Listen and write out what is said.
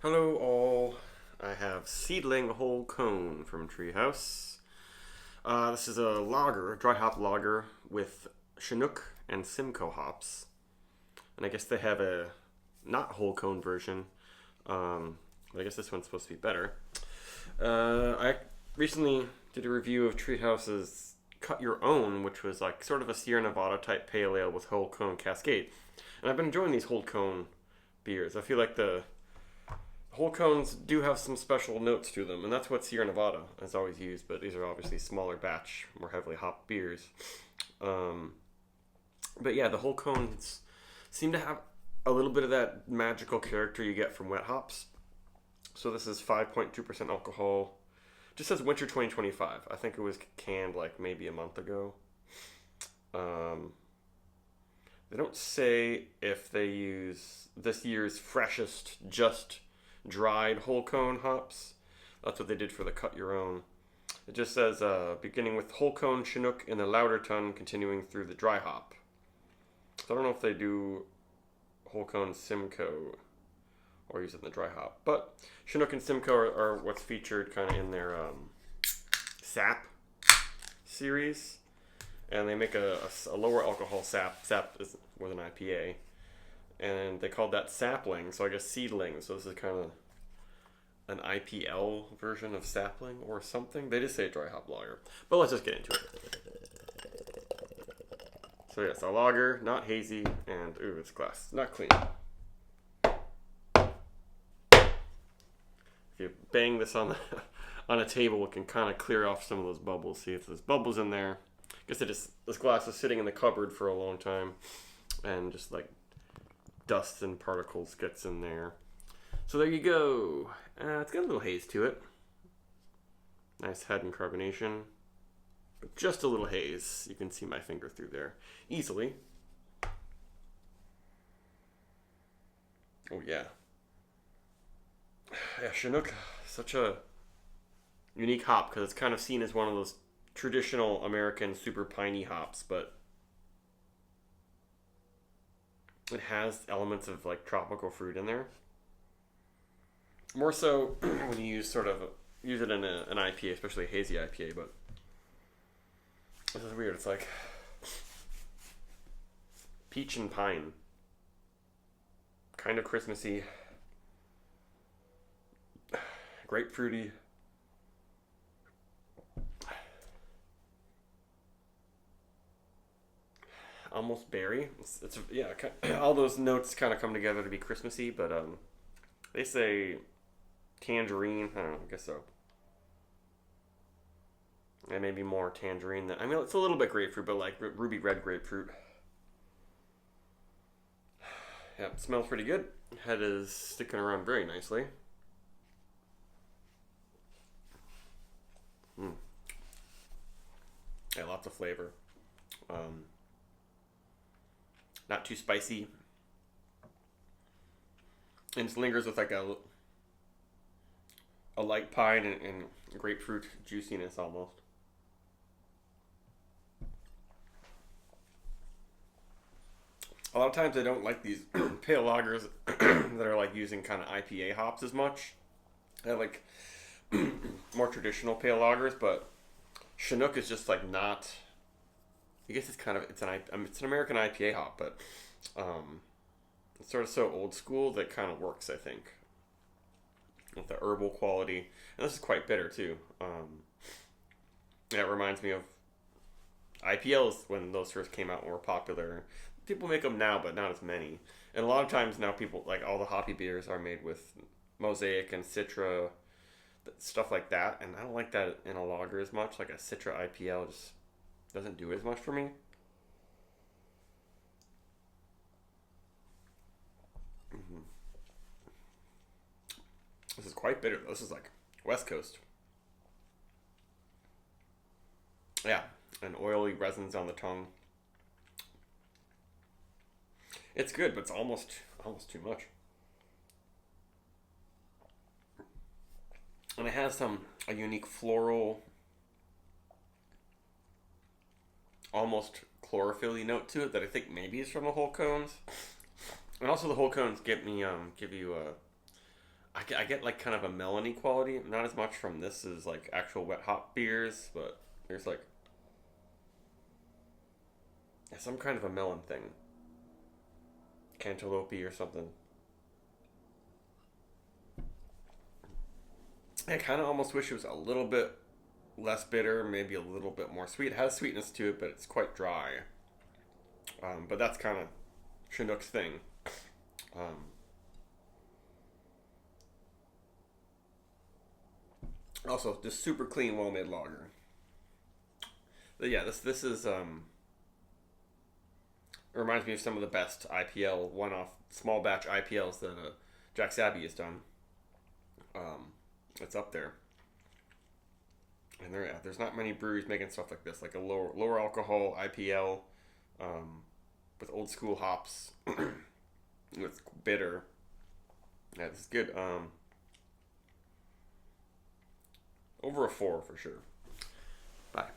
Hello all. I have Seedling Whole Cone from Treehouse. This is a lager, dry hop lager with Chinook and Simcoe hops. And I guess they have a not whole cone version. But I guess this one's supposed to be better. I recently did a review of Treehouse's Cut Your Own, which was like sort of a Sierra Nevada type pale ale with whole cone cascade. And I've been enjoying these whole cone beers. I feel like the whole cones do have some special notes to them, and that's what Sierra Nevada has always used, but these are obviously smaller batch, more heavily hopped beers. Um, but yeah, the whole cones seem to have a little bit of that magical character you get from wet hops. So this is 5.2% alcohol. Just says winter 2025. I think it was canned like maybe a month ago. Um, they don't say if they use this year's freshest, just dried whole cone hops. That's what they did for the Cut Your Own. It just says beginning with whole cone Chinook in the louder ton, continuing through the dry hop. So I don't know if they do whole cone Simcoe or use it in the dry hop, but Chinook and Simcoe are what's featured kind of in their sap series, and they make a lower alcohol sap. Sap is with an IPA, and they called that sapling. So I guess seedling. So this is kind of an IPL version of sapling or something. They just say dry hop lager, but let's just get into it. So yes, a lager, not hazy, and ooh, it's glass, not clean. If you bang this on the on a table, it can kind of clear off some of those bubbles. See if there's bubbles in there. I guess this glass was sitting in the cupboard for a long time, and just like dust and particles gets in there. So there you go. It's got a little haze to it. Nice head and carbonation. But just a little haze. You can see my finger through there easily. Oh yeah. Yeah, Chinook, such a unique hop because it's kind of seen as one of those traditional American super piney hops, but it has elements of like tropical fruit in there. More so when you use it in an IPA, especially a hazy IPA. But this is weird. It's like peach and pine, kind of Christmassy, grapefruity. Almost berry. It's yeah. All those notes kind of come together to be Christmassy, but they say tangerine. I don't know. I guess so. And maybe more tangerine than. I mean, it's a little bit grapefruit, but like ruby red grapefruit. Yeah, it smells pretty good. Head is sticking around very nicely. Mm. Yeah, lots of flavor. Um, Not too spicy. And just lingers with like a light pine and grapefruit juiciness almost. A lot of times I don't like these pale lagers that are like using kind of IPA hops as much. I like more traditional pale lagers, but Chinook is just like not. I guess it's an American IPA hop, but it's sort of so old school that kind of works. I think with the herbal quality, and this is quite bitter too. Yeah, it reminds me of IPLs when those first came out and were popular. People make them now, but not as many. And a lot of times now, people like all the hoppy beers are made with Mosaic and Citra, stuff like that. And I don't like that in a lager as much. Like a Citra IPL just doesn't do as much for me. Mm-hmm. This is quite bitter. This is like West Coast. Yeah, and oily resins on the tongue. It's good, but it's almost too much. And it has a unique floral, almost chlorophyll note to it that I think maybe is from the whole cones. And also the whole cones give you I get like kind of a melony quality, not as much from this as like actual wet hop beers, but there's like some kind of a melon thing, cantaloupe or something. I kind of almost wish it was a little bit less bitter, maybe a little bit more sweet. It has sweetness to it, but it's quite dry. But that's kind of Chinook's thing. Um, Also, just super clean, well made lager. But yeah, this is it reminds me of some of the best IPL one off small batch IPLs that Jack Sabby has done. Um, it's up there, and there's not many breweries making stuff like this, like a lower alcohol IPL with old school hops. It's bitter. Yeah, this is good. Over a 4 for sure. Bye.